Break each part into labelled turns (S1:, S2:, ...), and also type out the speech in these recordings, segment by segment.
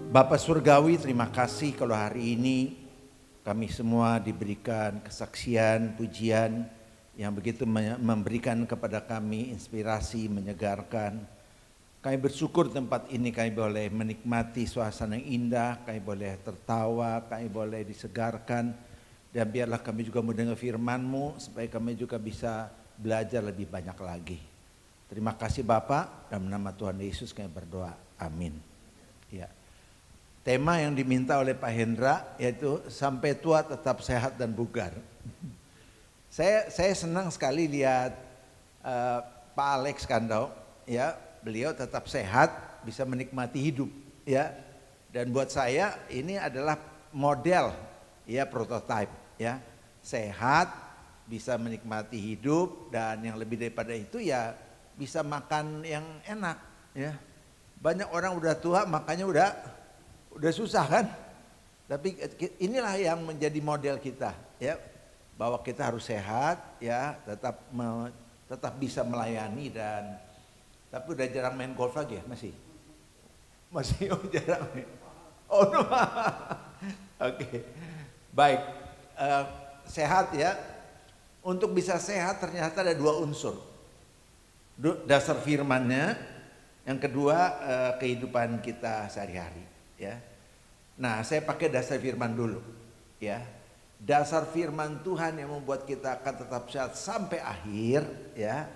S1: Bapak Surgawi, terima kasih kalau hari ini kami semua diberikan kesaksian, pujian yang begitu memberikan kepada kami inspirasi, menyegarkan. Kami bersyukur tempat ini kami boleh menikmati suasana yang indah, kami boleh tertawa, kami boleh disegarkan. Dan biarlah kami juga mendengar firman-Mu supaya kami juga bisa belajar lebih banyak lagi. Terima kasih Bapak, dalam nama Tuhan Yesus kami berdoa. Amin. Ya. Tema yang diminta oleh Pak Hendra yaitu sampai tua tetap sehat dan bugar. Saya senang sekali lihat Pak Alex Kandau, ya, beliau tetap sehat, bisa menikmati hidup, ya. Dan buat saya ini adalah model, ya, prototipe, ya. Sehat, bisa menikmati hidup, dan yang lebih daripada itu ya bisa makan yang enak, ya. Banyak orang udah tua makanya udah susah kan, tapi inilah yang menjadi model kita, ya, bahwa kita harus sehat, ya, tetap bisa melayani. Dan tapi udah jarang main golf lagi ya, masih oh, jarang. Oh no. Oke. Baik. Sehat, ya. Untuk bisa sehat ternyata ada dua unsur, dasar firman-Nya, yang kedua kehidupan kita sehari-hari, ya. Nah, saya pakai dasar firman dulu, ya. Dasar firman Tuhan yang membuat kita akan tetap sehat sampai akhir, ya.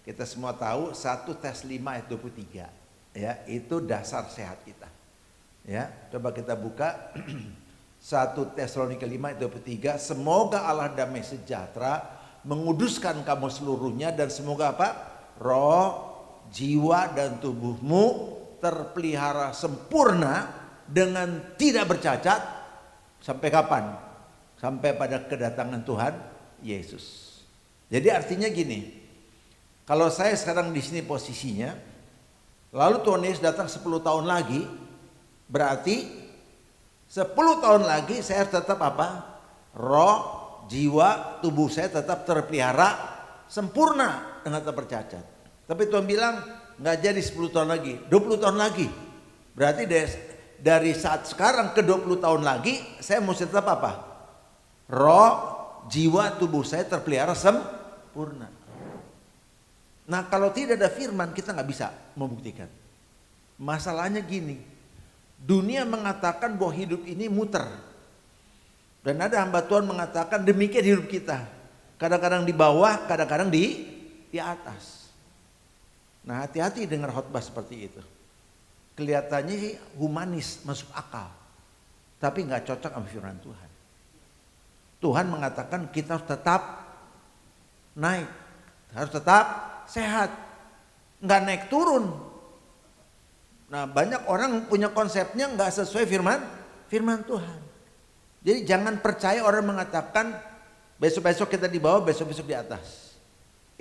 S1: Kita semua tahu 1 Tes 5 ayat 23, ya. Itu dasar sehat kita. Ya, coba kita buka 1 Tesalonika 5 ayat 23. Semoga Allah damai sejahtera menguduskan kamu seluruhnya, dan semoga apa? Roh, jiwa dan tubuhmu terpelihara sempurna dengan tidak bercacat sampai kapan? Sampai pada kedatangan Tuhan Yesus. Jadi artinya gini, kalau saya sekarang di sini posisinya, lalu Tuhan Yesus datang 10 tahun lagi, berarti 10 tahun lagi saya tetap apa? Roh, jiwa, tubuh saya tetap terpelihara sempurna dengan tak bercacat. Tapi Tuhan bilang nggak jadi 10 tahun lagi, 20 tahun lagi. Berarti dari saat sekarang ke 20 tahun lagi saya mesti tetap apa? Roh, jiwa, tubuh saya terpelihara sempurna. Nah, kalau tidak ada firman kita nggak bisa membuktikan. Masalahnya gini, dunia mengatakan bahwa hidup ini muter, dan ada hamba Tuhan mengatakan demikian hidup kita, kadang-kadang di bawah, kadang-kadang di atas. Nah, hati-hati dengar khotbah seperti itu. Kelihatannya sih humanis, masuk akal, tapi nggak cocok sama firman Tuhan. Tuhan mengatakan kita harus tetap naik, harus tetap sehat, nggak naik turun. Nah, banyak orang punya konsepnya nggak sesuai firman Tuhan. Jadi jangan percaya orang mengatakan besok-besok kita di bawah, besok-besok di atas.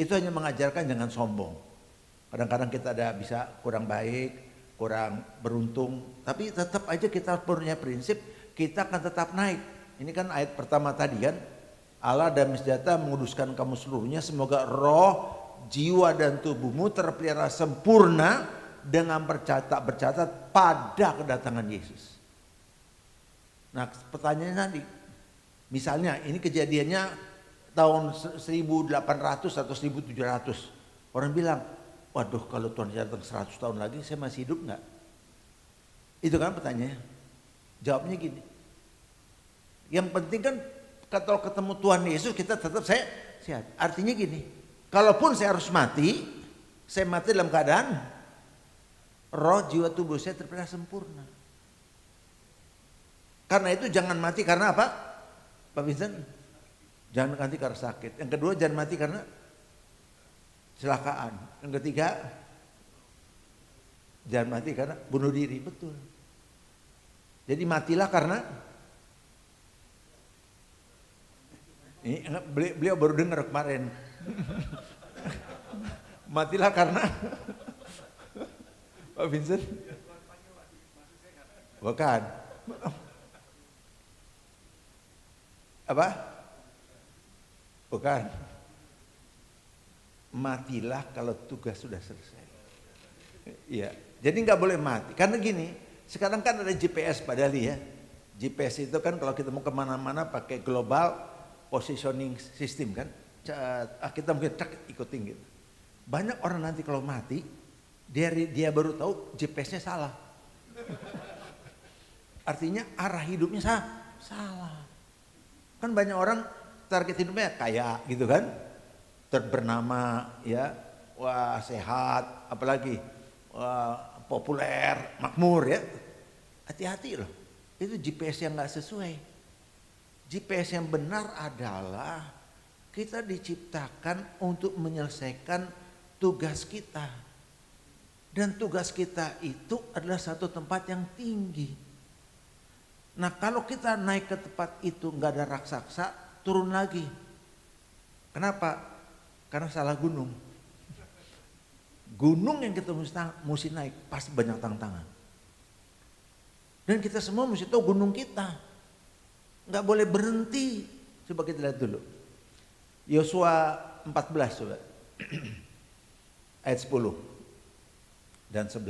S1: Itu hanya mengajarkan jangan sombong. Kadang-kadang kita ada bisa kurang baik, kurang beruntung, tapi tetap aja kita punya prinsip kita akan tetap naik. Ini kan ayat pertama tadi kan, Allah damai sejahtera menguduskan kamu seluruhnya, semoga roh, jiwa dan tubuhmu terpelihara sempurna dengan bercatat pada kedatangan Yesus. Nah, pertanyaannya nanti, misalnya ini kejadiannya tahun 1800 atau 1700, orang bilang, waduh, kalau Tuhan datang 100 tahun lagi saya masih hidup nggak? Itu kan pertanyaannya. Jawabnya gini, yang penting kan kalau ketemu Tuhan Yesus kita tetap sehat. Artinya gini, kalaupun saya harus mati, saya mati dalam keadaan roh, jiwa, tubuh saya terpelihara sempurna. Karena itu jangan mati karena apa, Pak Vincent? Jangan mati karena sakit. Yang kedua, jangan mati karena kecelakaan. Yang ketiga, jangan mati karena bunuh diri. Betul. Jadi matilah karena ini beliau baru dengar kemarin. Matilah karena Pak Vincent. Bukan. Apa? Bukan. Matilah kalau tugas sudah selesai. Iya. Jadi nggak boleh mati. Karena gini, Sekarang kan ada GPS Pak Dali ya. GPS itu kan kalau kita mau kemana-mana pakai global positioning system kan. Kita mungkin ikutin gitu. Banyak orang nanti kalau mati, dia baru tahu GPS-nya salah. Artinya arah hidupnya salah. Kan banyak orang target hidupnya kaya gitu kan. Bernama ya, wah sehat, apalagi wah, populer, makmur ya. Hati-hati loh. Itu GPS yang gak sesuai. GPS yang benar adalah kita diciptakan untuk menyelesaikan tugas kita. Dan tugas kita itu adalah satu tempat yang tinggi. Nah kalau kita naik ke tempat itu gak ada raksasa, turun lagi. Kenapa? Karena salah gunung. Gunung yang kita mesti naik pasti banyak tantangan. Dan kita semua mesti tahu gunung kita. Gak boleh berhenti. Coba kita lihat dulu. Yosua 14 coba. Ayat 10 dan 11.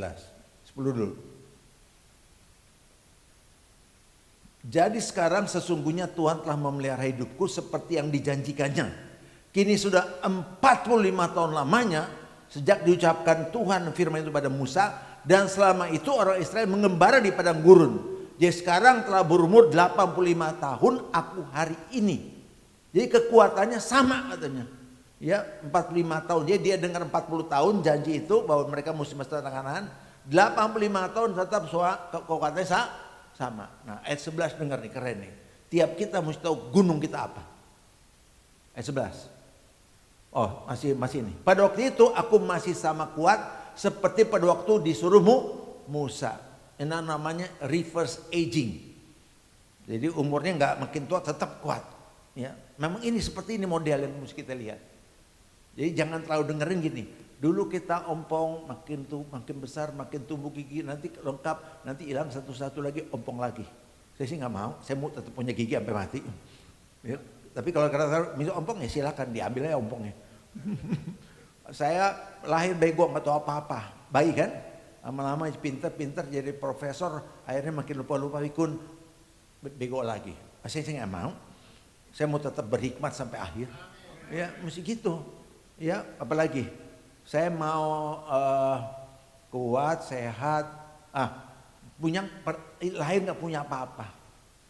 S1: 10 dulu. Jadi sekarang sesungguhnya Tuhan telah memelihara hidupku seperti yang dijanjikannya. Kini sudah 45 tahun lamanya sejak diucapkan Tuhan firman itu pada Musa, dan selama itu orang Israel mengembara di padang gurun. Jadi sekarang telah berumur 85 tahun aku hari ini. Jadi kekuatannya sama katanya. Ya, 45 tahun. Jadi dia dengar 40 tahun janji itu bahwa mereka mesti masuk tangan. 85 tahun tetap kekuatannya sama. Nah, ayat 11 dengar nih, keren nih. Tiap kita mesti tahu gunung kita apa. Ayat 11. Oh, masih ini. Pada waktu itu aku masih sama kuat seperti pada waktu disuruh Musa. Ini namanya reverse aging. Jadi umurnya nggak makin tua, tetap kuat. Ya, memang ini seperti ini model yang mesti kita lihat. Jadi jangan terlalu dengerin gini. Dulu kita ompong makin besar, makin tumbuh gigi, nanti lengkap, nanti hilang satu-satu lagi, ompong lagi. Saya sih nggak mau. Saya mau tetap punya gigi sampai mati. Ya. Tapi kalau kata misal ompong ya silakan diambil aja ompongnya. Saya lahir bego nggak tahu apa-apa, baik kan? Lama-lama pinter jadi profesor, akhirnya makin lupa-lupa pikun bego lagi. Saya nggak mau. Saya mau tetap berhikmat sampai akhir. Ya mesti gitu. Ya apalagi saya mau kuat, sehat, lahir nggak punya apa-apa.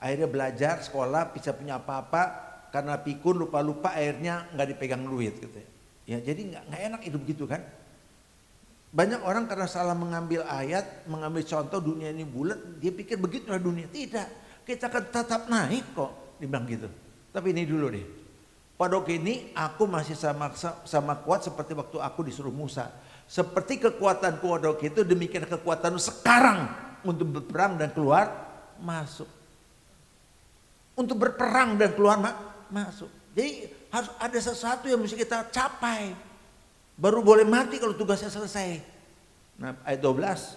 S1: Akhirnya belajar, sekolah, bisa punya apa-apa. Karena pikun lupa-lupa akhirnya nggak dipegang duit gitu ya. Jadi nggak enak hidup gitu kan. Banyak orang karena salah mengambil ayat, mengambil contoh dunia ini bulat, dia pikir begitulah dunia. Tidak, kita akan tetap naik kok, dibilang gitu. Tapi ini dulu deh. Pada waktu ini aku masih sama kuat seperti waktu aku disuruh Musa. Seperti kekuatanku pada waktu itu, demikian kekuatanmu sekarang untuk berperang dan keluar masuk. Untuk berperang dan keluar masuk. Jadi harus ada sesuatu yang mesti kita capai. Baru boleh mati kalau tugasnya selesai. Nah, ayat 12.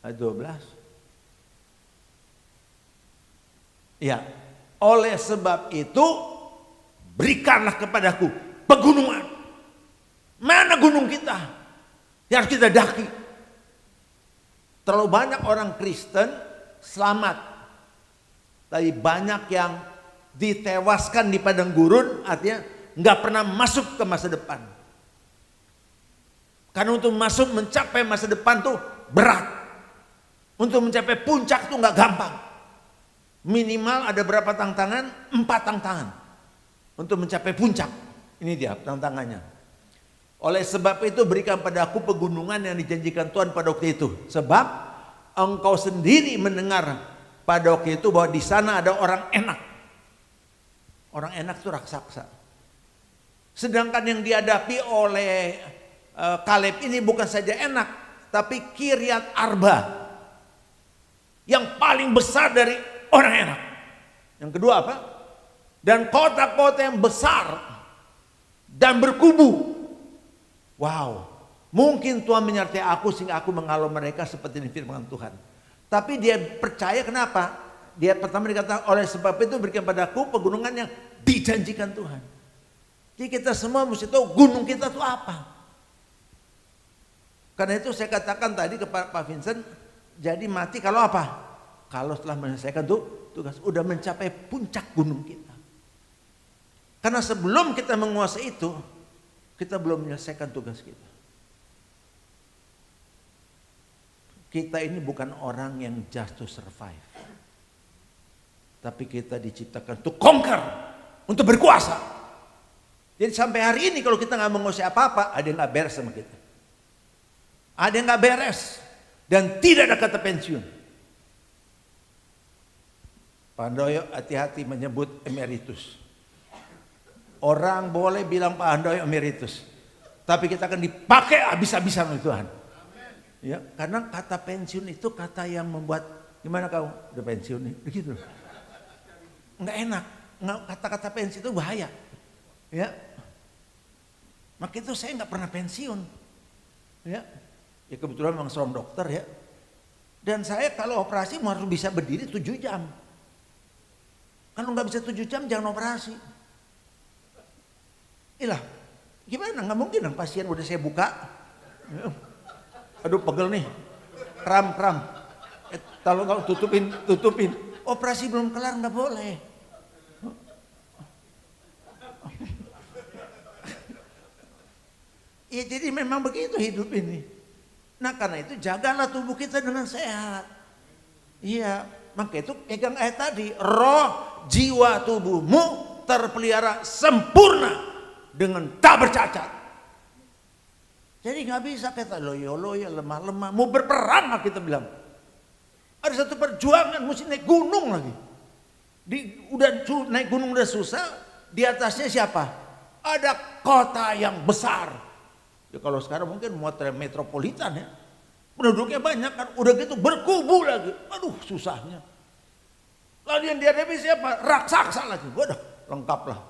S1: Ayat 12. Ya, oleh sebab itu berikanlah kepadaku pegunungan. Mana gunung kita? Yang harus kita daki. Terlalu banyak orang Kristen selamat. Tapi banyak yang ditewaskan di padang gurun, artinya nggak pernah masuk ke masa depan. Karena untuk masuk mencapai masa depan tuh berat. Untuk mencapai puncak tuh nggak gampang. Minimal ada berapa tantangan? 4 tantangan untuk mencapai puncak. Ini dia tantangannya. Oleh sebab itu berikan padaku pegunungan yang dijanjikan Tuhan pada waktu itu. Sebab engkau sendiri mendengar pada waktu itu bahwa di sana ada orang enak. Orang enak itu raksasa. Sedangkan yang dihadapi oleh Kaleb ini bukan saja enak, tapi Kiryat Arba. Yang paling besar dari orang enak. Yang kedua apa? Dan kota-kota yang besar dan berkubu. Wow, mungkin Tuhan menyertai aku sehingga aku mengalau mereka seperti firman Tuhan. Tapi dia percaya kenapa? Dia pertama dikatakan oleh sebab itu berikan padaku pegunungan yang dijanjikan Tuhan. Jadi kita semua mesti tahu gunung kita itu apa. Karena itu saya katakan tadi kepada Pak Vincent, jadi mati kalau apa? Kalau setelah menyelesaikan tugas, udah mencapai puncak gunung kita. Karena sebelum kita menguasai itu, kita belum menyelesaikan tugas kita. Kita ini bukan orang yang just to survive. Tapi kita diciptakan to conquer, untuk berkuasa. Jadi sampai hari ini kalau kita nggak menguasai apa-apa, ada yang nggak beres sama kita. Ada yang nggak beres dan tidak ada kata pensiun. Pak Handoyo hati-hati menyebut emeritus. Orang boleh bilang Pak Handoyo emeritus, tapi kita akan dipakai habis-habisan oleh Tuhan. Ya, karena kata pensiun itu kata yang membuat gimana kau udah pensiun nih, begitu. Nggak enak. Kata-kata pensiun itu bahaya. Ya, maka itu saya nggak pernah pensiun. Ya, ya kebetulan memang seorang dokter ya. Dan saya kalau operasi harus bisa berdiri 7 jam. Kalau nggak bisa 7 jam jangan operasi. Ilah, gimana? Nggak mungkin dong pasien udah saya buka. Aduh pegel nih, kram. Kalau nggak tutupin. Operasi belum kelar nggak boleh. Ya jadi memang begitu hidup ini. Nah karena itu jagalah tubuh kita dengan sehat. Iya, maka itu pegang ayat tadi, roh, jiwa, tubuhmu terpelihara sempurna dengan tak bercacat. Jadi nggak bisa kita loyo lemah-lemah, mau berperang kita bilang. Ada satu perjuangan mesti naik gunung lagi. Naik gunung udah susah, di atasnya siapa? Ada kota yang besar. Ya kalau sekarang mungkin metropolitan ya. Penduduknya banyak kan, udah gitu berkubu lagi. Aduh susahnya. Lalu yang dihadapi siapa? Raksasa lagi. Waduh, lengkap lah.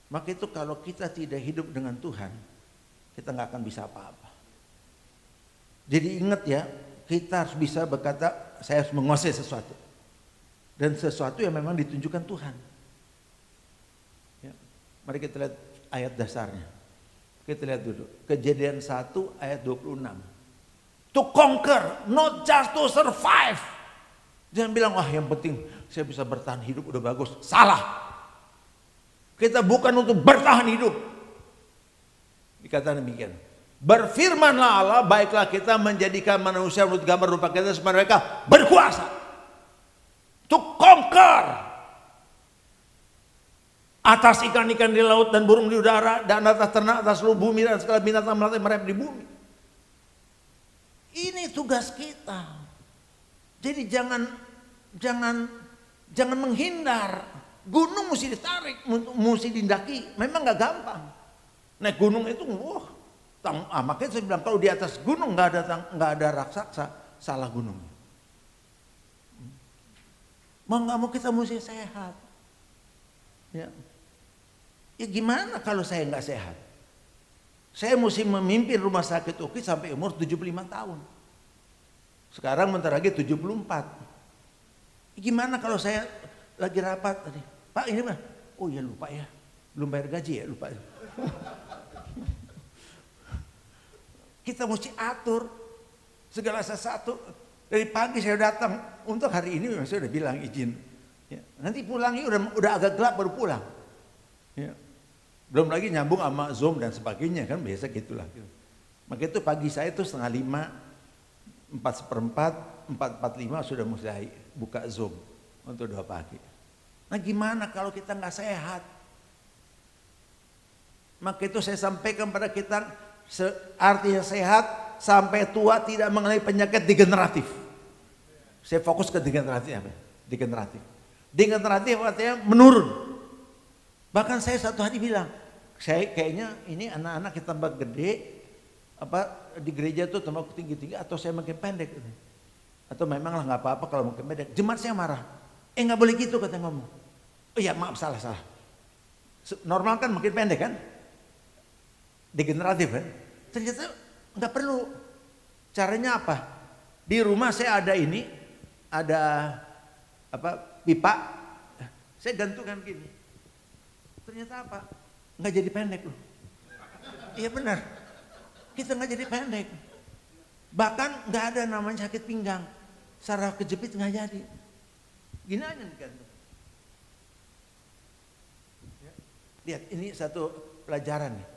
S1: Maka itu kalau kita tidak hidup dengan Tuhan, kita nggak akan bisa apa-apa. Jadi ingat ya, kita harus bisa berkata, saya harus menguasai sesuatu. Dan sesuatu yang memang ditunjukkan Tuhan. Ya. Mari kita lihat ayat dasarnya. Kita lihat dulu. Kejadian 1 ayat 26. To conquer, not just to survive. Jangan bilang, wah yang penting saya bisa bertahan hidup udah bagus. Salah. Kita bukan untuk bertahan hidup. Dikatakan demikian. Berfirmanlah Allah, baiklah kita menjadikan manusia menurut gambar rupa kita supaya mereka berkuasa. To conquer. Atas ikan-ikan di laut dan burung di udara, dan atas ternak, atas seluruh bumi dan segala binatang melata merayap di bumi. Ini tugas kita. Jadi jangan menghindar. Gunung mesti ditarik, mesti dindaki. Memang nggak gampang. Naik gunung itu, makanya saya bilang kalau di atas gunung nggak ada raksasa, salah gunung. Mau nggak mau kita mesti sehat. Ya. Ya gimana kalau saya nggak sehat? Saya mesti memimpin rumah sakit UKI sampai umur 75 tahun. Sekarang bentar lagi 74. Gimana kalau saya lagi rapat tadi? Pak ini mah, oh ya lupa ya, belum bayar gaji ya, lupa. Kita mesti atur segala sesuatu. Dari pagi saya datang, untuk hari ini saya udah bilang izin. Ya, nanti pulangnya udah agak gelap baru pulang. Ya. Belum lagi nyambung sama Zoom dan sebagainya kan biasa gitulah. Maka itu pagi saya itu 4:30, 4:45, 4:45 sudah mulai buka Zoom untuk doa pagi. Nah gimana kalau kita nggak sehat? Maka itu saya sampaikan pada kita artinya sehat sampai tua tidak mengalami penyakit degeneratif. Saya fokus ke degeneratif apa? Degeneratif artinya menurun. Bahkan saya satu hari bilang, saya kayaknya ini anak-anak kita tambah gede, di gereja tuh tambah tinggi-tinggi atau saya makin pendek. Atau memang lah nggak apa-apa kalau makin pendek. Jemaat saya marah. Nggak boleh gitu kata ngomong. Oh iya maaf salah. Normal kan makin pendek kan? Degeneratif kan? Ternyata nggak perlu. Caranya apa? Di rumah saya ada pipa. Saya gantungkan begini. Ternyata apa? Nggak jadi pendek loh. Iya benar. kita nggak jadi pendek. Bahkan nggak ada namanya sakit pinggang. Saraf kejepit nggak jadi. Gini aja nih kan. Lihat, ini satu pelajaran nih.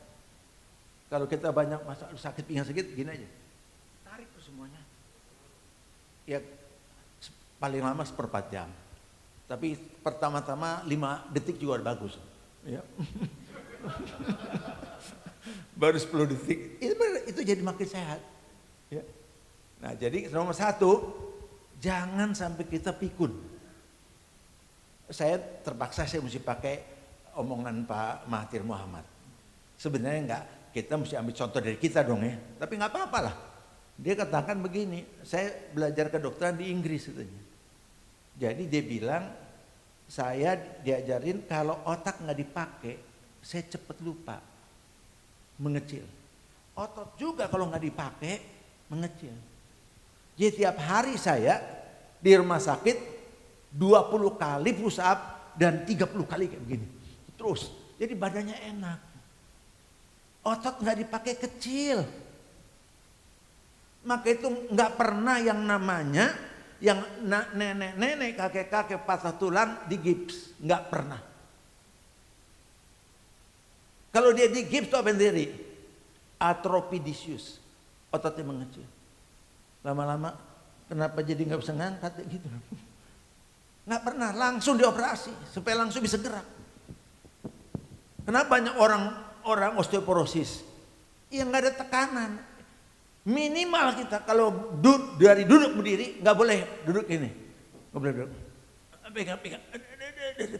S1: Kalau kita banyak masalah sakit pinggang sakit, gini aja. Tarik tuh semuanya. Ya paling lama 1/4 jam. Tapi pertama-tama 5 detik juga udah bagus. Ya. Baru 10 detik, itu jadi makin sehat. Ya. Nah jadi nomor 1, jangan sampai kita pikun. Saya terpaksa saya mesti pakai omongan Pak Mahathir Muhammad. Sebenarnya enggak, kita mesti ambil contoh dari kita dong ya. Tapi nggak apa-apa lah. Dia katakan begini, saya belajar kedokteran di Inggris katanya. Jadi dia bilang, saya diajarin kalau otak nggak dipakai, saya cepat lupa, mengecil. Otot juga kalau nggak dipakai, mengecil. Jadi tiap hari saya di rumah sakit 20 kali push up dan 30 kali kayak begini. Terus, jadi badannya enak. Otot nggak dipakai kecil. Maka itu nggak pernah yang namanya yang nenek-nenek, kakek-kakek patah tulang di gips, nggak pernah. Kalau dia di gips itu apa yang terjadi? Atropidisius, ototnya mengecil. Lama-lama kenapa jadi nggak bisa ngangkat gitu? Nggak pernah, langsung dioperasi supaya langsung bisa gerak. Kenapa banyak orang osteoporosis? Yang nggak ada tekanan. Minimal kita kalau dari duduk berdiri nggak boleh duduk ini, nggak boleh duduk.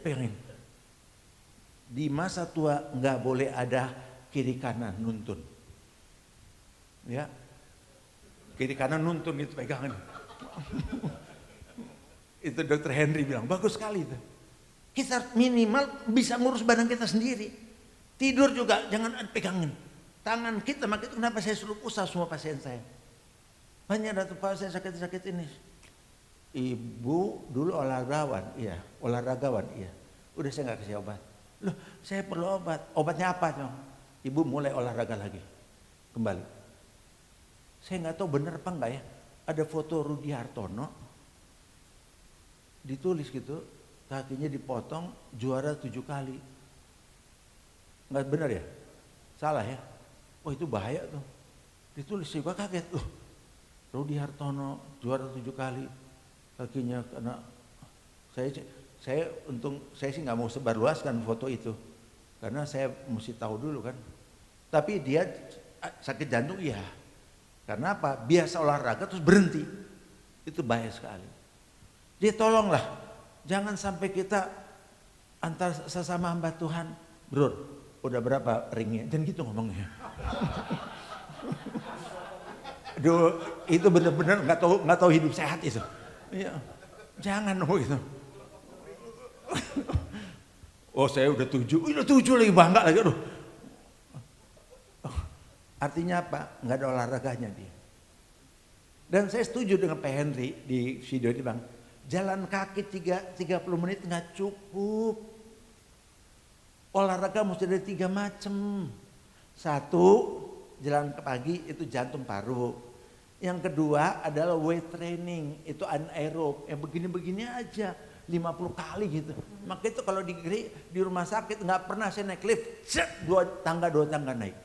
S1: Pegangin. Di masa tua nggak boleh ada kiri kanan nuntun. Ya, kiri kanan nuntun itu pegangan. Itu Dr. Henry bilang bagus sekali itu. Kita minimal bisa ngurus badan kita sendiri. Tidur juga jangan pegangin. Tangan kita, makanya itu kenapa saya suruh usah semua pasien saya. Banyak datang pasien sakit-sakit ini. Ibu dulu olahragawan, iya. Udah saya nggak kasih obat. Loh, saya perlu obat. Obatnya apa dong? Ibu mulai olahraga lagi, kembali. Saya nggak tahu benar apa enggak ya. Ada foto Rudi Hartono, ditulis gitu, kakinya dipotong, juara 7 kali. Nggak benar ya? Salah ya? Oh itu bahaya tuh. Ditulis juga kaget tuh. Rudi Hartono juara 7 kali. Kakinya kena. Saya sih nggak mau sebarluaskan foto itu. Karena saya mesti tahu dulu kan. Tapi dia sakit jantung iya. Karena apa? Biasa olahraga terus berhenti. Itu bahaya sekali. Jadi tolonglah. Jangan sampai kita antar sesama hamba Tuhan. Bro, udah berapa ringnya? Jangan gitu ngomongnya. Duh, itu benar-benar nggak tahu hidup sehat itu. Iya. Jangan gitu. Oh saya udah 7 lagi bangga lagi. Aduh. Artinya apa? Nggak ada olahraganya dia. Dan saya setuju dengan Pak Henry di video ini bang. Jalan kaki 30 menit nggak cukup. Olahraga mesti ada 3 macam. 1, jalan pagi itu jantung paru. Yang kedua adalah weight training, itu anaerob. Yang begini-begini aja 50 kali gitu. Maka itu kalau di rumah sakit nggak pernah saya naik lift, 2 tangga naik.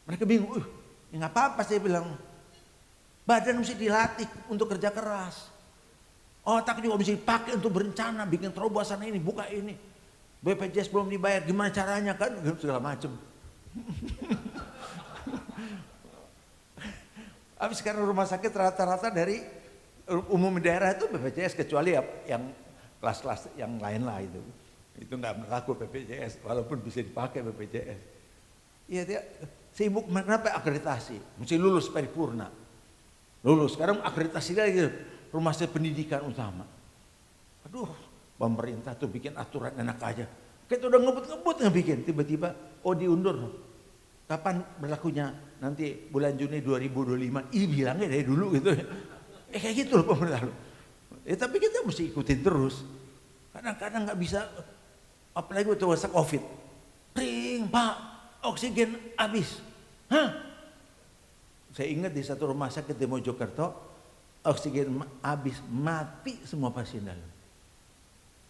S1: Mereka bingung, nggak apa-apa saya bilang. Badan mesti dilatih untuk kerja keras. Otak juga mesti dipakai untuk berencana, bikin terobosan ini, buka ini. BPJS belum dibayar, gimana caranya kan? Segala macam. Habis sekarang rumah sakit rata-rata dari umum daerah itu BPJS kecuali yang kelas-kelas yang lain lah itu. Itu nggak berlaku BPJS walaupun bisa dipakai BPJS. Iya dia sibuk kenapa akreditasi? Mesti lulus paripurna. Lulus sekarang akreditasi lagi rumah sakit pendidikan utama. Aduh, pemerintah tuh bikin aturan enak aja. Kita udah ngebut-ngebut ngebikin tiba-tiba diundur. Kapan berlakunya? Nanti bulan Juni 2025. Ih bilangnya dari dulu gitu. Kayak gitu loh pemerintah. Tapi kita mesti ikutin terus. Kadang-kadang nggak bisa. Apalagi waktu masa COVID. Ring pak, oksigen habis. Hah? Saya ingat di satu rumah sakit di Mojokerto, oksigen habis, mati semua pasien dalam.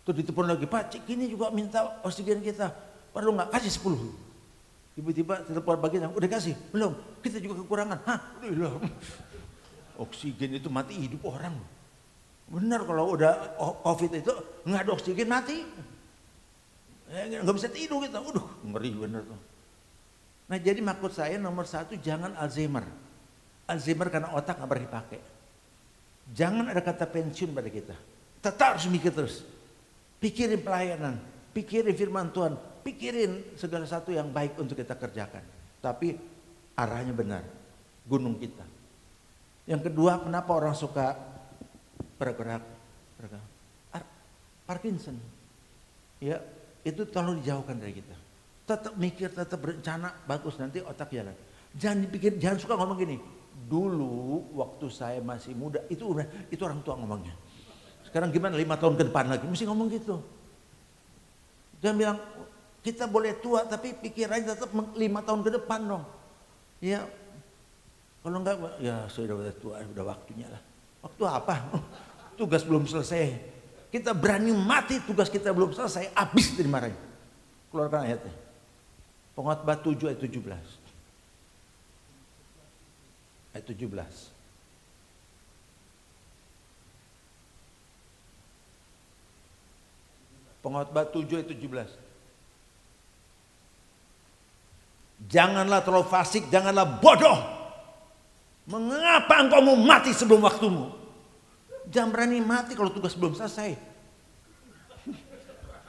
S1: Terus ditelepon lagi, Pak, cik ini juga minta oksigen kita, perlu nggak? Kasih 10. Tiba-tiba telepon bagian, udah kasih? Belum, kita juga kekurangan. Hah, udah. Oksigen itu mati hidup orang. Benar, kalau udah COVID itu nggak ada oksigen mati. Nggak bisa tidur kita, ngeri bener tuh. Nah jadi maksud saya nomor 1, jangan Alzheimer. Alzheimer karena otak nggak pernah dipakai. Jangan ada kata pensiun pada kita. Tetap harus mikir terus. Pikirin pelayanan, pikirin firman Tuhan, pikirin segala sesuatu yang baik untuk kita kerjakan. Tapi arahnya benar, gunung kita. Yang kedua, kenapa orang suka bergerak? Parkinson. Ya, itu tolong dijauhkan dari kita. Tetap mikir, tetap berencana, bagus nanti otak jalan. Jangan dipikir, jangan suka ngomong gini. Dulu waktu saya masih muda itu orang tua ngomongnya. Sekarang gimana 5 tahun ke depan lagi mesti ngomong gitu. Jangan bilang kita boleh tua tapi pikirannya tetap 5 tahun ke depan dong. Ya kalau enggak ya sudah tua, udah waktunya lah. Waktu apa? Tugas belum selesai. Kita berani mati, tugas kita belum selesai, habis dimarahin. Keluarkan ayatnya. Pengkhotbah 7 ayat 17. Ayat 17. Pengkhotbah 7 ayat 17. Janganlah terlalu fasik, janganlah bodoh. Mengapa engkau mau mati sebelum waktumu? Jangan berani mati kalau tugas belum selesai.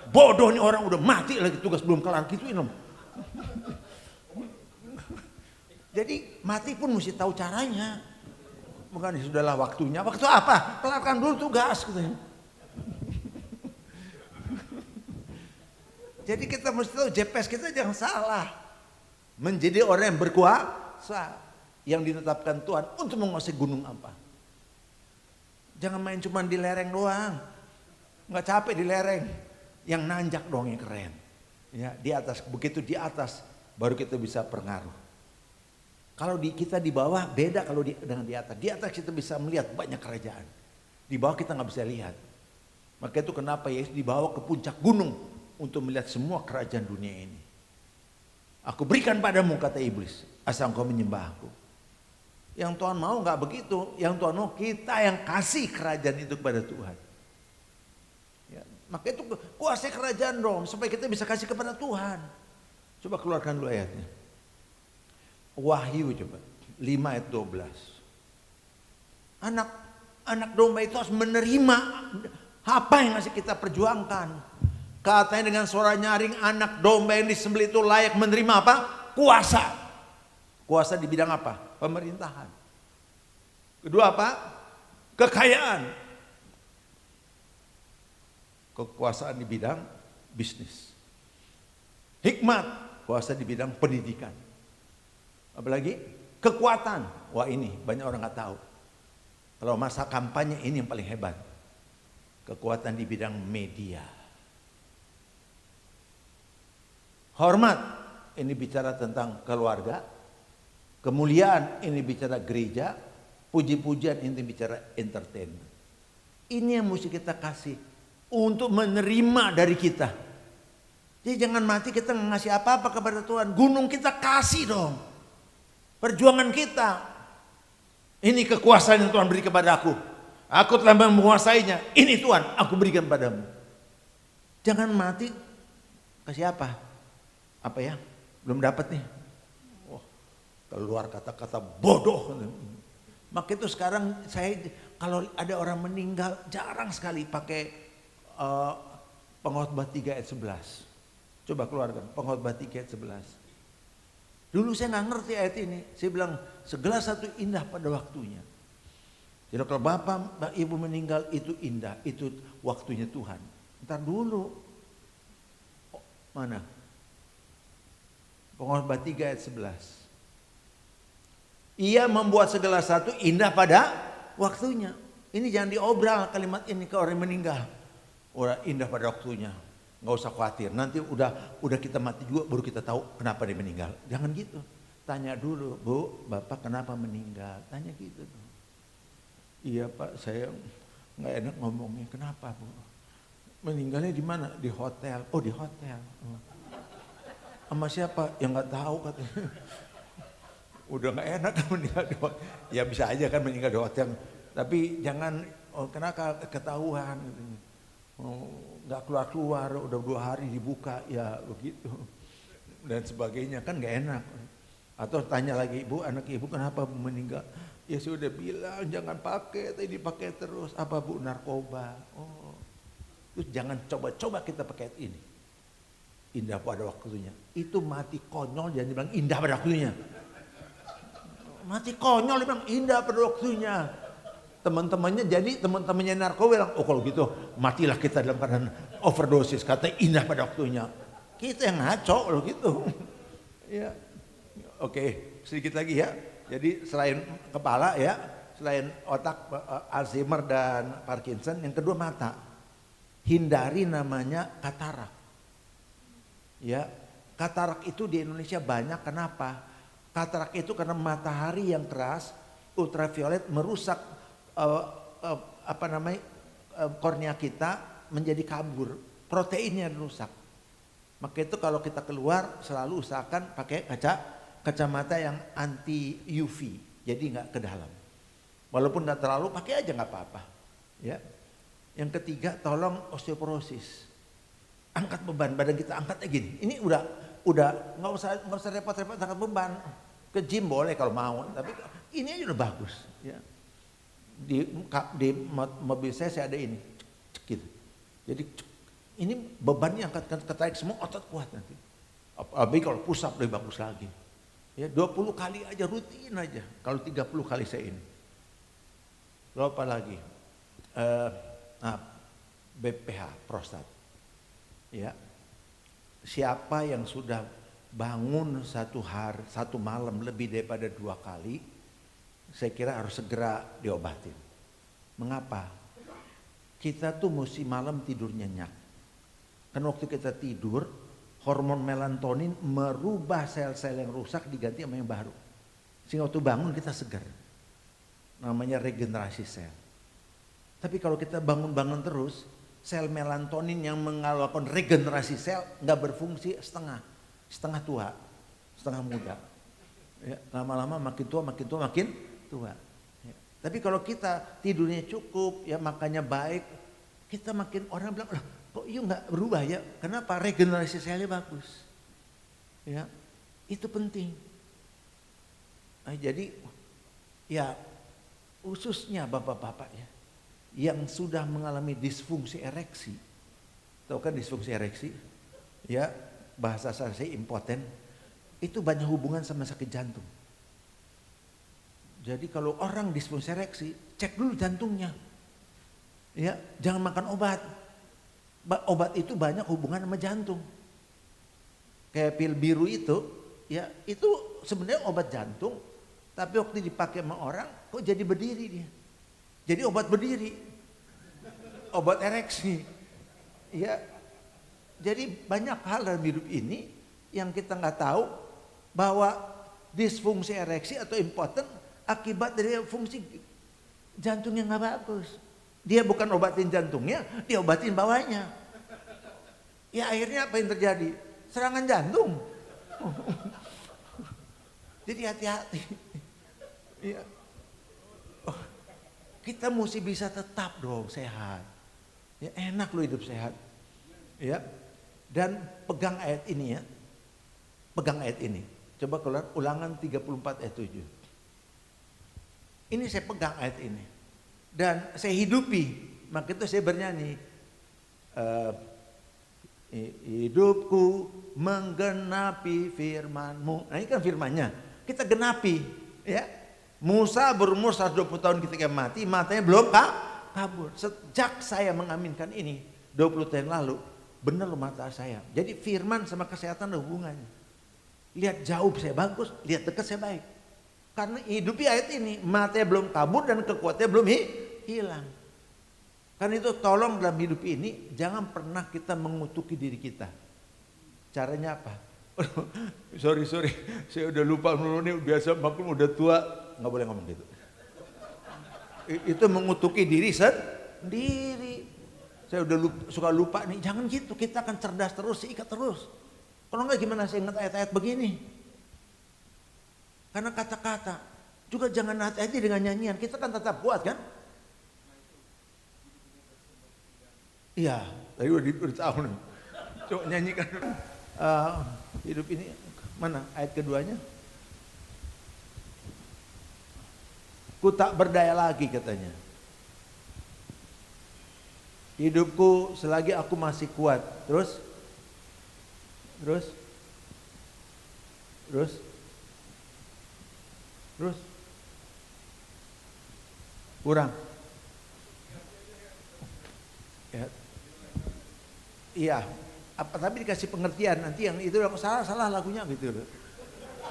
S1: Bodoh nih orang udah mati lagi tugas belum kelar, gituin om. Jadi mati pun mesti tahu caranya. Bukan sudahlah waktunya. Waktu apa? Kelarkan dulu tugas katanya. Jadi kita mesti tahu GPS kita jangan salah. Menjadi orang yang berkuasa, yang ditetapkan Tuhan untuk menguasai gunung apa. Jangan main cuma di lereng doang. Nggak capek di lereng. Yang nanjak doang yang keren. Ya, di atas, begitu di atas baru kita bisa pengaruh. Kalau kita di bawah beda kalau dengan di atas. Di atas kita bisa melihat banyak kerajaan. Di bawah kita nggak bisa lihat. Maka itu kenapa Yesus dibawa ke puncak gunung untuk melihat semua kerajaan dunia ini. Aku berikan padamu, kata iblis, asal engkau menyembah aku. Yang Tuhan mau nggak begitu. Yang Tuhan mau kita yang kasih kerajaan itu kepada Tuhan. Ya, maka itu kuasai kerajaan dong supaya kita bisa kasih kepada Tuhan. Coba keluarkan dulu ayatnya. Wahyu coba 5 ayat 12. Anak domba itu harus menerima apa yang masih kita perjuangkan. Katanya dengan suara nyaring, anak domba yang disembelih itu layak menerima apa? Kuasa. Kuasa di bidang apa? Pemerintahan. Kedua apa? Kekayaan. Kekuasaan di bidang bisnis. Hikmat. Kuasa di bidang pendidikan. Apalagi kekuatan. Wah ini banyak orang nggak tahu. Kalau masa kampanye ini yang paling hebat. Kekuatan di bidang media. Hormat, ini bicara tentang keluarga. Kemuliaan, ini bicara gereja. Puji-pujian, ini bicara entertainment. Ini yang mesti kita kasih untuk menerima dari kita. Jadi jangan mati kita ngasih apa-apa kepada Tuhan. Gunung kita kasih dong. Perjuangan kita. Ini kekuasaan yang Tuhan beri kepada aku. Aku telah menguasainya. Ini Tuhan, aku berikan padamu. Jangan mati. Kasih apa? Apa ya? Belum dapat nih. Oh, keluar kata-kata bodoh. Maka itu sekarang saya kalau ada orang meninggal jarang sekali pakai Pengkhotbah 3 ayat 11. Coba keluarkan Pengkhotbah 3 ayat 11. Dulu saya nggak ngerti ayat ini. Saya bilang segala satu indah pada waktunya. Jadi kalau bapak ibu meninggal itu indah, itu waktunya Tuhan. Ntar dulu. Oh, mana? Pengkhotbah 3 ayat 11. Ia membuat segala satu indah pada waktunya. Ini jangan diobral kalimat ini ke orang yang meninggal. Udah indah pada waktunya. Nggak usah khawatir. Nanti udah kita mati juga baru kita tahu kenapa dia meninggal. Jangan gitu. tanya dulu, Bu, Bapak kenapa meninggal? Tanya gitu tuh. Iya Pak, saya nggak enak ngomongnya. Kenapa Bu? Meninggalnya di mana? Di hotel. Oh di hotel. Oh. Sama siapa? Ya nggak tahu katanya. Udah nggak enak kan meninggal di hotel. Ya bisa aja kan meninggal di hotel. Tapi jangan, kenapa ketahuan? Nggak keluar-keluar, udah 2 hari dibuka, ya begitu. Dan sebagainya, kan nggak enak. Atau tanya lagi, Ibu, anak Ibu kenapa meninggal? Ya sudah bilang jangan pakai, tadi dipakai terus. Apa Bu? Narkoba. Oh, terus jangan coba-coba kita pakai ini. Indah pada waktunya. Itu mati konyol, jangan dibilang indah pada waktunya. Mati konyol, dia bilang indah pada waktunya. Teman-temannya, jadi teman-temannya narkoba bilang, oh kalau gitu matilah kita dalam keadaan overdosis. Kata indah pada waktunya. Kita yang ngaco loh gitu. Ya. Oke, sedikit lagi ya. Jadi selain kepala ya, selain otak, Alzheimer dan Parkinson, yang kedua mata. Hindari namanya katarak. Ya, katarak itu di Indonesia banyak. Kenapa? Katarak itu karena matahari yang keras, ultraviolet merusak kornea kita menjadi kabur. Proteinnya rusak. Maka itu kalau kita keluar selalu usahakan pakai kacamata yang anti UV, jadi nggak ke dalam. Walaupun nggak terlalu, pakai aja nggak apa-apa. Ya. Yang ketiga, tolong osteoporosis. Angkat beban, badan kita angkatnya gini. Ini udah nggak usah repot-repot angkat beban. Ke gym boleh kalau mau, tapi ini aja udah bagus. Ya. Di mobil saya ada ini, gitu. Jadi ini bebannya angkat ketarik semua, otot kuat nanti. Apalagi kalau push up lebih bagus lagi. Ya 20 kali aja, rutin aja. Kalau 30 kali saya ini. Lalu apa lagi? BPH, prostat. Ya. Siapa yang sudah bangun satu malam lebih daripada 2 kali, saya kira harus segera diobatin. Mengapa? Kita tuh mesti malam tidur nyenyak. Kan waktu kita tidur, hormon melatonin merubah sel-sel yang rusak diganti sama yang baru. Sehingga waktu bangun kita segar. Namanya regenerasi sel. Tapi kalau kita bangun-bangun terus, sel melatonin yang melakukan regenerasi sel nggak berfungsi setengah tua, setengah muda. Ya, lama-lama makin tua makin tua. Ya. Tapi kalau kita tidurnya cukup, ya makannya baik, kita makin orang bilang, loh kok you nggak berubah ya? Kenapa? Regenerasi selnya bagus. Ya, itu penting. Nah, jadi ya khususnya bapak-bapak ya, yang sudah mengalami disfungsi ereksi. Tahu kan disfungsi ereksi? Ya, bahasa saya impoten. Itu banyak hubungan sama sakit jantung. Jadi kalau orang disfungsi ereksi, cek dulu jantungnya. Ya, jangan makan obat. Obat itu banyak hubungan sama jantung. Kayak pil biru itu, ya itu sebenarnya obat jantung, tapi waktu dipakai sama orang, kok jadi berdiri dia. Jadi obat berdiri, obat ereksi. Ya, jadi banyak hal dalam hidup ini yang kita nggak tahu bahwa disfungsi ereksi atau impoten akibat dari fungsi jantungnya nggak bagus. Dia bukan obatin jantungnya, dia obatin bawahnya. Ya akhirnya apa yang terjadi? Serangan jantung. Jadi hati-hati. Ya. Kita mesti bisa tetap dong sehat. Ya enak loh hidup sehat. Ya. Dan pegang ayat ini ya. Pegang ayat ini. Coba keluar Ulangan 34 ayat 7. Ini saya pegang ayat ini. Dan saya hidupi, maka itu saya bernyanyi, hidupku menggenapi firman-Mu. Nah ini kan firmannya, kita genapi. Ya. Musa berumur 120 tahun ketika mati, matanya belum kabur. Sejak saya mengaminkan ini 20 tahun lalu, benar mata saya. Jadi firman sama kesehatan ada hubungannya. Lihat jauh saya bagus, lihat dekat saya baik. Karena hidupi ayat ini, matanya belum kabur dan kekuatannya belum hilang. Karena itu tolong dalam hidup ini jangan pernah kita mengutuki diri kita. Caranya apa? sorry, saya udah lupa ini biasa maklum udah tua, nggak boleh ngomong gitu. Itu mengutuki diri sendiri. Saya udah suka lupa nih, jangan gitu, kita akan cerdas terus, ikat terus. Kalau enggak gimana saya ingat ayat-ayat begini? Karena kata-kata, juga jangan hati-hati dengan nyanyian, kita kan tetap kuat kan? Iya, tadi udah tahu nih. Coba nyanyikan hidup ini, mana ayat keduanya? Ku tak berdaya lagi katanya. Hidupku selagi aku masih kuat. Terus kurang. Ya. Iya. Tapi dikasih pengertian nanti yang itu salah lagunya gitu loh.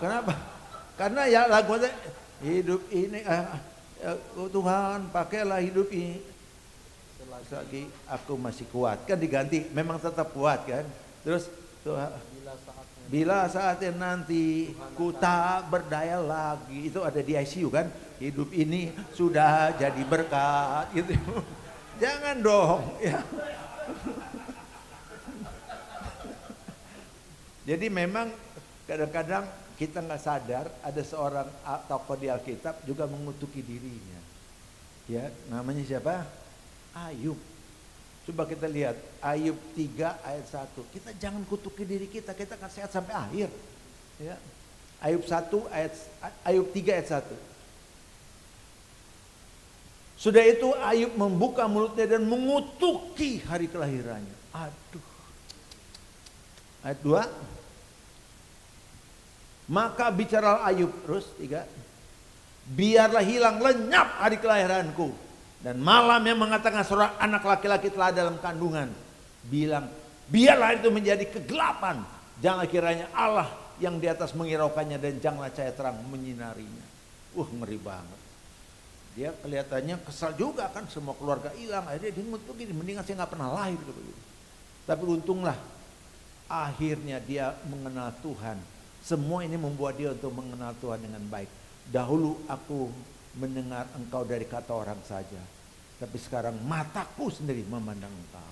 S1: Kenapa? Karena ya lagunya hidup ini Tuhan pakailah hidup ini selagi aku masih kuat, kan diganti memang tetap kuat kan. Terus bila saatnya nanti ku tak berdaya lagi, itu ada di ICU kan, hidup ini sudah jadi berkat gitu. Jangan dong ya. Jadi memang kadang-kadang kita nggak sadar ada seorang tokoh di Alkitab juga mengutuki dirinya. Ya, namanya siapa? Ayub. Coba kita lihat Ayub 3 ayat 1. Kita jangan kutuki diri kita akan sehat sampai akhir. Ya. Ayub 3 ayat 1. Sudah itu Ayub membuka mulutnya dan mengutuki hari kelahirannya. Aduh. Ayat 2. Maka bicara Ayub terus 3. Biarlah hilang lenyap hari kelahiranku. Dan malam yang mengatakan seorang anak laki-laki telah dalam kandungan. Bilang, biarlah itu menjadi kegelapan. Jangan kiranya Allah yang di atas mengiraukannya dan janganlah cahaya terang menyinarinya. Ngeri banget. Dia kelihatannya kesal juga kan, semua keluarga hilang. Akhirnya dia ngutuk gini, mendingan saya gak pernah lahir. Tapi untunglah akhirnya dia mengenal Tuhan. Semua ini membuat dia untuk mengenal Tuhan dengan baik. Dahulu aku mendengar engkau dari kata orang saja, tapi sekarang mataku sendiri memandang engkau.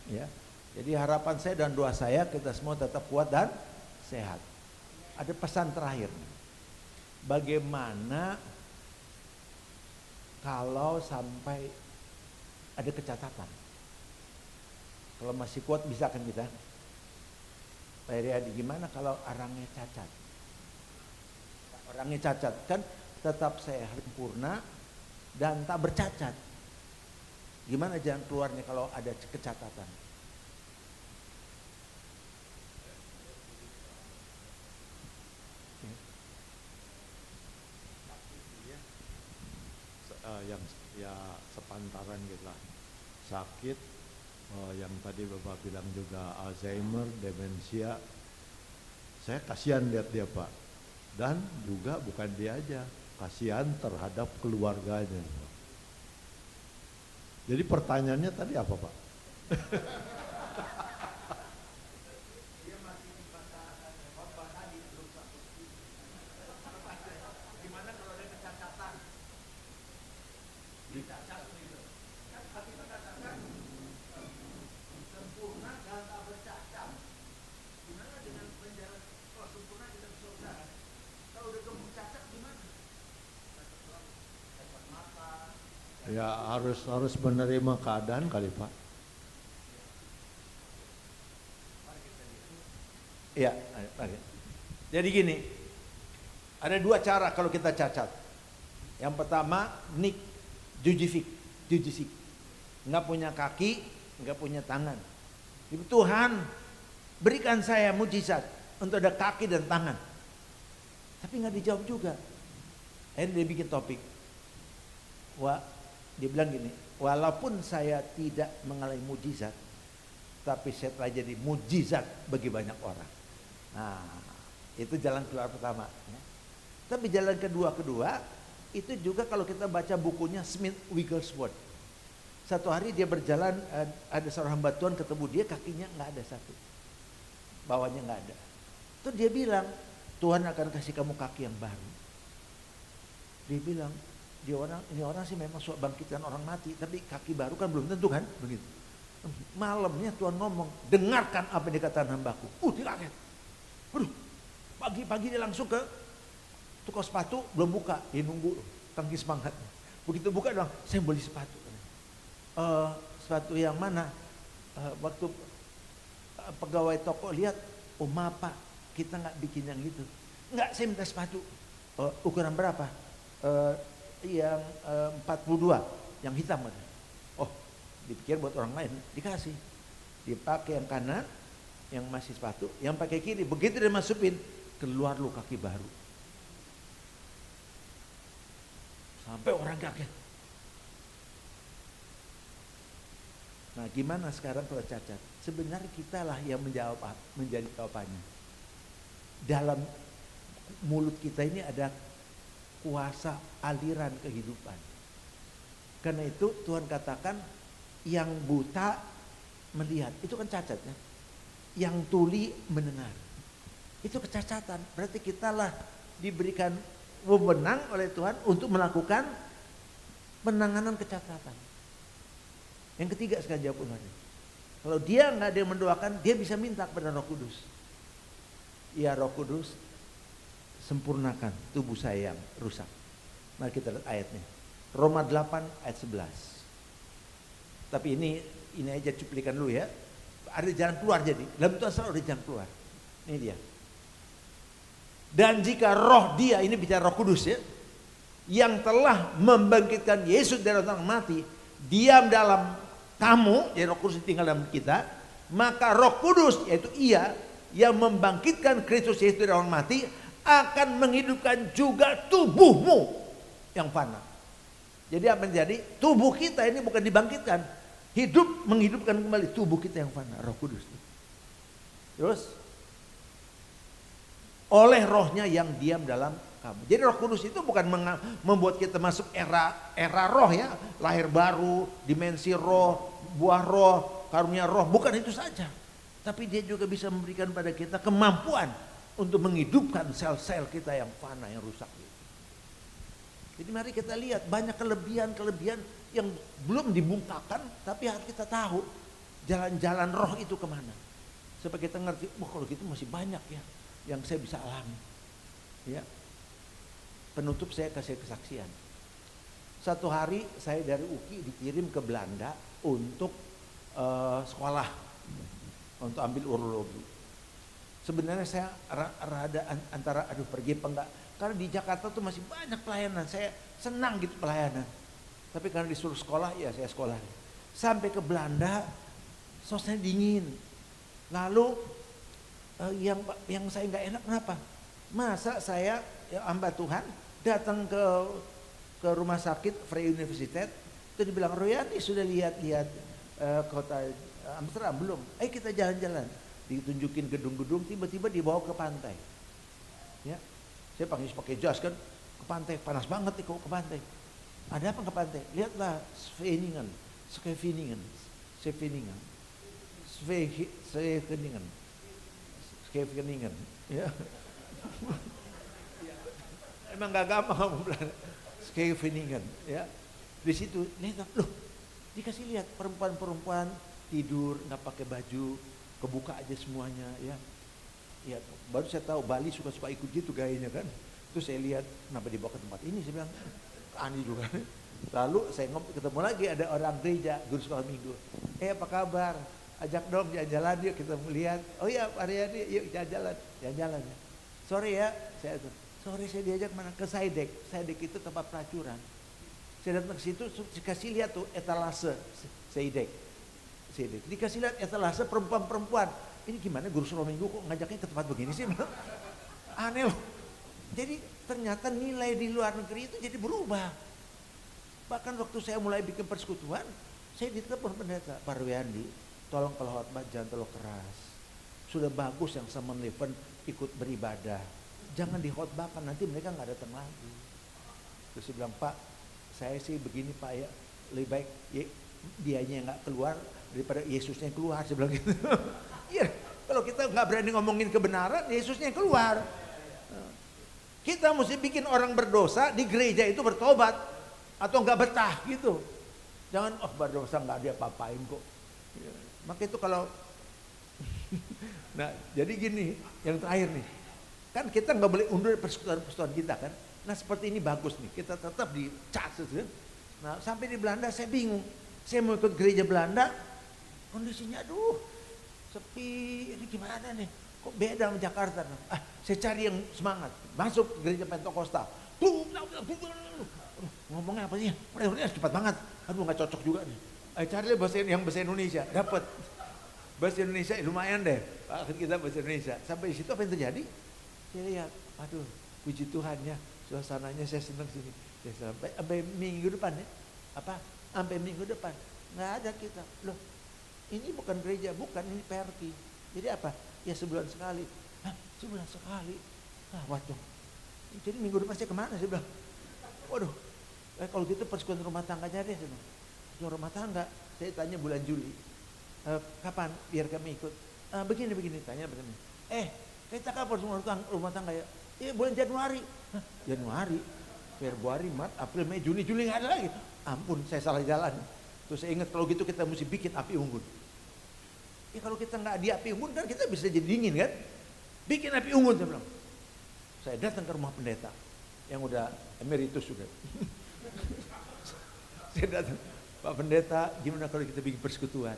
S1: Ya, jadi harapan saya dan doa saya kita semua tetap kuat dan sehat. Ada pesan terakhir. Bagaimana kalau sampai ada kecacatan? Kalau masih kuat bisa kan kita? Pak Heriadi, gimana kalau orangnya cacat? Orangnya cacat kan tetap sehat, sempurna dan tak bercacat. Gimana jalan keluarnya kalau ada kecacatan?
S2: Yang ya sepantaran gitu lah, sakit, yang tadi Bapak bilang juga Alzheimer, demensia. Saya kasihan lihat dia Pak, dan juga bukan dia aja, kasihan terhadap keluarganya. Jadi pertanyaannya tadi apa Pak? Ya harus menerima keadaan kali Pak.
S1: Iya, jadi gini, ada dua cara kalau kita cacat. Yang pertama, jujisik, nggak punya kaki, nggak punya tangan. Ibu Tuhan, berikan saya mujizat untuk ada kaki dan tangan. Tapi nggak dijawab juga. Akhirnya dia bikin topik. Dia bilang gini, walaupun saya tidak mengalami mujizat, tapi saya telah jadi mujizat bagi banyak orang. Nah, itu jalan keluar pertama. Tapi jalan kedua itu juga kalau kita baca bukunya Smith Wigglesworth. Satu hari dia berjalan, ada seorang hamba Tuhan ketemu dia, kakinya nggak ada satu, bawahnya nggak ada. Terus dia bilang, Tuhan akan kasih kamu kaki yang baru. Dia bilang, ini orang sih memang suka bangkitkan orang mati, tapi kaki baru kan belum tentu kan, begitu. Malamnya Tuhan ngomong, dengarkan apa yang dikatakan hambaku. Dia kaget. Waduh, pagi-pagi dia langsung ke tukang sepatu, belum buka, dia nunggu, tangki semangat. Begitu buka bilang, saya beli sepatu. Sepatu yang mana? Waktu pegawai toko lihat, oh maaf Pak, kita nggak bikin yang gitu. Nggak, saya minta sepatu. Ukuran berapa? Yang 42, yang hitam. Oh, dipikir buat orang lain, dikasih. Dipakai yang kanan, yang masih sepatu, yang pakai kiri. Begitu dia masukin, keluar lu kaki baru. Sampai orang kaget. Nah, gimana sekarang kalau cacat? Sebenarnya kitalah yang menjadi jawabannya. Dalam mulut kita ini ada kuasa aliran kehidupan. Karena itu Tuhan katakan yang buta melihat, itu kan cacatnya. Yang tuli mendengar, itu kecacatan. Berarti kitalah diberikan wewenang oleh Tuhan untuk melakukan penanganan kecacatan. Yang ketiga sekali jawab Tuhan. Kalau dia nggak ada yang mendoakan, dia bisa minta kepada Roh Kudus. Ya Roh Kudus, sempurnakan tubuh saya yang rusak. Mari kita lihat ayatnya. Roma 8 ayat 11. Tapi ini aja cuplikan dulu ya. Ada jalan keluar jadi. Dalam Tuhan selalu ada jalan keluar. Ini dia. Dan jika roh dia, ini bicara Roh Kudus ya, yang telah membangkitkan Yesus dari orang mati, diam dalam kamu, jadi Roh Kudus tinggal dalam kita, maka Roh Kudus, yaitu Ia yang membangkitkan Kristus Yesus dari orang mati, akan menghidupkan juga tubuhmu yang fana. Jadi apa yang terjadi? Tubuh kita ini bukan dibangkitkan, hidup menghidupkan kembali tubuh kita yang fana, Roh Kudus. Terus oleh rohnya yang diam dalam kamu. Jadi Roh Kudus itu bukan membuat kita masuk era roh ya, lahir baru, dimensi roh, buah roh, karunia roh, bukan itu saja. Tapi dia juga bisa memberikan pada kita kemampuan untuk menghidupkan sel-sel kita yang fana, yang rusak. Jadi mari kita lihat banyak kelebihan-kelebihan yang belum dibungkakan, tapi harus kita tahu jalan-jalan roh itu kemana. Supaya kita ngerti, kalau gitu masih banyak ya yang saya bisa alami. Ya. Penutup saya kasih kesaksian. Satu hari saya dari UKI dikirim ke Belanda untuk sekolah, untuk ambil urologi. Sebenarnya saya rada antara pergi apa enggak, karena di Jakarta tuh masih banyak pelayanan, saya senang gitu pelayanan. Tapi karena disuruh sekolah, ya saya sekolah. Sampai ke Belanda, suasana dingin. Lalu yang saya nggak enak kenapa? Masa saya hamba Tuhan datang ke rumah sakit Vrije Universiteit, itu dibilang Royani sudah lihat kota Amsterdam belum? Kita jalan-jalan, ditunjukin gedung-gedung, tiba-tiba dibawa ke pantai. Ya, saya pakai jas kan ke pantai, panas banget nih kok ke pantai. Ada apa ke pantai? Lihatlah Scheveningen, ya. Emang gak gampang ngomong Belanda. Scheveningen, ya. Di situ lihat, loh, dikasih lihat perempuan-perempuan tidur nggak pakai baju, kebuka aja semuanya, ya. Ya, baru saya tahu Bali suka-suka ikut gitu gayanya kan. Terus saya lihat kenapa dibawa ke tempat ini, saya bilang aneh juga. Lalu saya ketemu lagi ada orang gereja, guru sekolah minggu. Apa kabar? Ajak dong jalan-jalan yuk kita melihat. Oh ya Pak Aryadi, yuk jalan-jalan ya. Sore ya, sore saya diajak mana ke Saidek. Saidek itu tempat pelacuran. Saya datang ke situ, dikasih lihat tuh etalase Saidek. Dikasih lihat etalase perempuan-perempuan. Ini gimana guru sekolah minggu kok ngajaknya ke tempat begini sih? Aneh loh. Jadi ternyata nilai di luar negeri itu jadi berubah. Bahkan waktu saya mulai bikin persekutuan, saya ditelepon pendeta, Pak Ruyandi, tolong kalau khotbah jangan terlalu keras. Sudah bagus yang Salmon Leven ikut beribadah. Jangan dikhotbahkan, nanti mereka nggak datang lagi. Terus saya bilang, Pak, saya sih begini Pak ya, lebih baik dianya yang nggak keluar daripada Yesusnya keluar. Saya bilang gitu. Iya, Kalau kita nggak berani ngomongin kebenaran, Yesusnya yang keluar. Kita mesti bikin orang berdosa di gereja itu bertobat atau nggak betah gitu. Jangan berdosa nggak dia apa-apain kok. Maka itu kalau nah jadi gini, yang terakhir nih, kan kita nggak boleh undur persekutuan kita kan. Nah seperti ini bagus nih, kita tetap di cas gitu kan. Nah sampai di Belanda saya bingung, saya mau ikut gereja Belanda, kondisinya aduh sepi, ini gimana nih? Kok beda sama Jakarta? Saya cari yang semangat. Masuk gereja Pentakosta. Ngomongnya apa sih? Cepat banget. Aduh nggak cocok juga nih. Cari bahasa Indonesia. Dapat. Bahasa Indonesia lumayan deh. Akhir kita bahasa Indonesia. Sampai di situ apa yang terjadi? Saya lihat, aduh puji Tuhan ya. Suasananya saya senang sini. Saya sampai minggu depan ya. Sampai minggu depan. Nggak ada kita. Loh, ini bukan gereja, bukan, ini PRT. Jadi apa? Ya sebulan sekali. Sebulan sekali. Waduh. Jadi minggu depan saya kemana? Saya bilang, waduh. Kalau gitu persekutuan rumah tangganya deh. Persekutuan rumah tangga. Saya tanya bulan Juli. Kapan biar kami ikut? Begini. Tanya begini. Kita kapan rumah tangga ya? Bulan Januari. Januari, Februari, Maret, April, Mei, Juni nggak ada lagi. Ampun, saya salah jalan. Terus saya ingat kalau gitu kita mesti bikin api unggun. Ya kalau kita nggak di api unggun kan kita bisa jadi dingin kan? Bikin api unggun, saya bilang. Saya datang ke rumah pendeta yang udah emeritus sudah. Saya datang, Pak Pendeta, gimana kalau kita bikin persekutuan?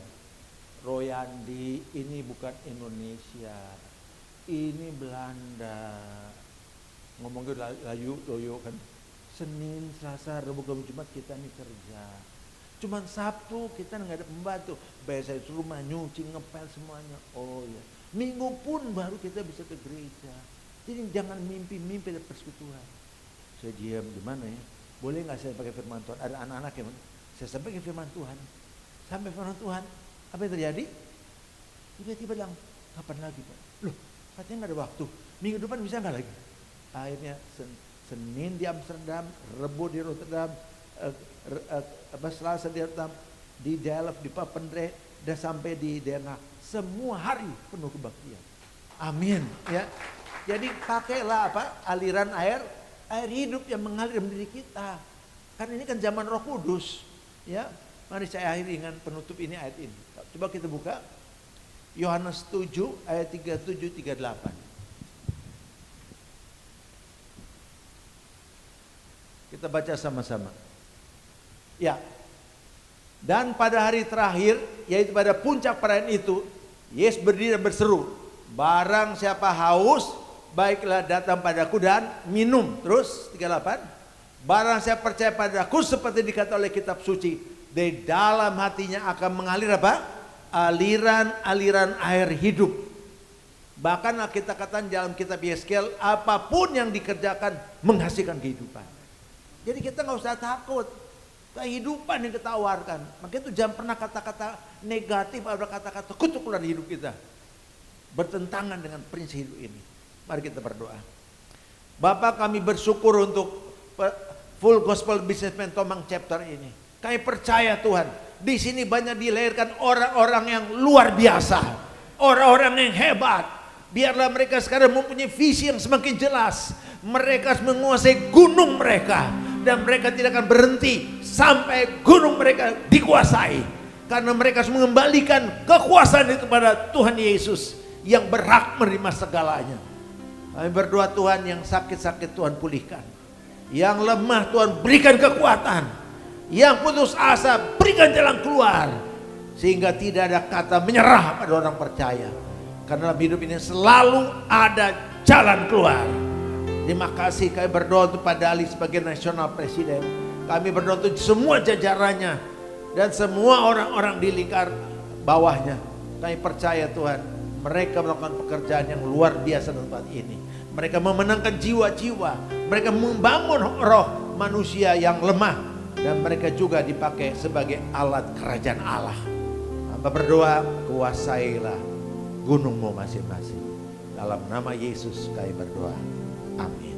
S1: Royandi, ini bukan Indonesia, ini Belanda. Ngomongnya loyo kan. Senin, Selasa, Rabu, Kamis, Jumat kita nih kerja. Cuman Sabtu kita nggak ada pembantu, bayar saya rumah, nyuci, ngepel semuanya. Oh ya, Minggu pun baru kita bisa ke gereja. Jadi jangan mimpi-mimpi dari persekutuan. Saya diam, gimana ya? Boleh nggak saya pakai firman Tuhan? Ada anak-anak yang saya sampaikan firman Tuhan. Sampai firman Tuhan, apa yang terjadi? Tiba-tiba bilang, kapan lagi Pak? Loh, katanya nggak ada waktu. Minggu depan bisa nggak lagi? Akhirnya Senin di Amsterdam, Rebo di Rotterdam, Selasa di Rotterdam, di Delft, di Papendrecht, dan sampai di Den Haag. Semua hari penuh kebaktian. Amin. Ya. Jadi pakailah aliran air hidup yang mengalir dalam diri kita. Kan ini kan zaman Roh Kudus. Ya. Mari saya akhiri dengan penutup ini ayat ini. Coba kita buka Yohanes 7 ayat 37-38. Kita baca sama-sama. Ya. Dan pada hari terakhir, yaitu pada puncak perayaan itu, Yesus berdiri dan berseru, barang siapa haus, baiklah datang padaku dan minum. Terus 38. Barang siapa percaya padaku seperti dikata oleh kitab suci, dari dalam hatinya akan mengalir apa? Aliran-aliran air hidup. Bahkan kita katakan dalam kitab Yeskel, apapun yang dikerjakan menghasilkan kehidupan. Jadi kita nggak usah takut. Kehidupan yang kita tawarkan. Makanya itu jangan pernah kata-kata negatif atau kata-kata kutuk dalam hidup kita. Bertentangan dengan prinsip hidup ini. Mari kita berdoa. Bapak, kami bersyukur untuk Full Gospel Businessman Tomang chapter ini. Kami percaya Tuhan, di sini banyak dilahirkan orang-orang yang luar biasa. Orang-orang yang hebat. Biarlah mereka sekarang mempunyai visi yang semakin jelas. Mereka menguasai gunung mereka. Dan mereka tidak akan berhenti sampai gunung mereka dikuasai. Karena mereka harus mengembalikan kekuasaan itu kepada Tuhan Yesus yang berhak menerima segalanya. Kami berdoa Tuhan, yang sakit-sakit Tuhan pulihkan. Yang lemah Tuhan berikan kekuatan. Yang putus asa berikan jalan keluar. Sehingga tidak ada kata menyerah pada orang percaya. Karena dalam hidup ini selalu ada jalan keluar. Terima kasih, kami berdoa untuk Pak Dali sebagai National Presiden. Kami berdoa untuk semua jajarannya dan semua orang-orang di lingkar bawahnya. Kami percaya Tuhan, mereka melakukan pekerjaan yang luar biasa di tempat ini. Mereka memenangkan jiwa-jiwa, mereka membangun roh manusia yang lemah, dan mereka juga dipakai sebagai alat kerajaan Allah. Hamba berdoa, kuasailah gunungmu masing-masing. Dalam nama Yesus kami berdoa. Amin.